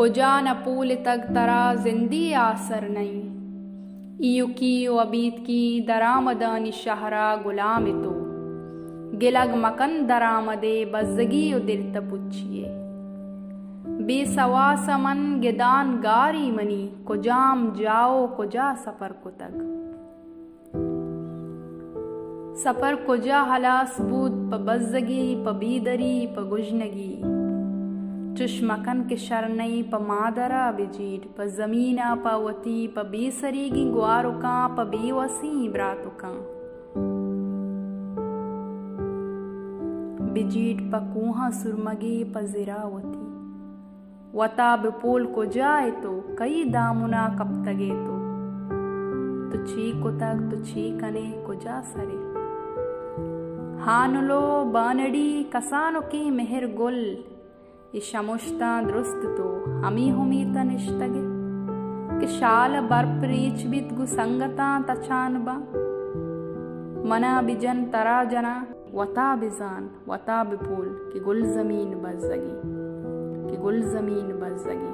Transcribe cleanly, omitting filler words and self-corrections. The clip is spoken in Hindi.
कुजा न पूल तक तरा जिंदी आसर नहीं, इयु की अबीत की दरामदानी शहरा गुलाम तो, गिलग मकन दरामदे बज़गी दिल तपुच्छिए, बेसवा समन गिदान गारी मनी, कुजाम जाओ कुजा सफर कुतग। सफर कुजा हलास बूद प बज़गी प बीदरी प गुजनगी, चुश्मकन के शरनई प मादरा बिजीट प जमीना प वती प बेसरीगी ग्वारुका प बेवसी ब्रातुका, बिजीट प कुहा सुरमगे प जिरावती, वता बिपोल को जाए तो कई दामुना कपतगे तो छी कुतग तो छी कने कुजा सरे, हानुलो बानड़ी कसानो की मेहर गुल, इशमुश्ता दुरुस्त तो हमी हुमी तनिश्तगे, कि शाल बर्प रीच बित गुसंगता तचानबा, मना बिजन तरा जना वता बिजान वता बिपुल कि गुल जमीन बज़गी, कि गुल जमीन बज़गी।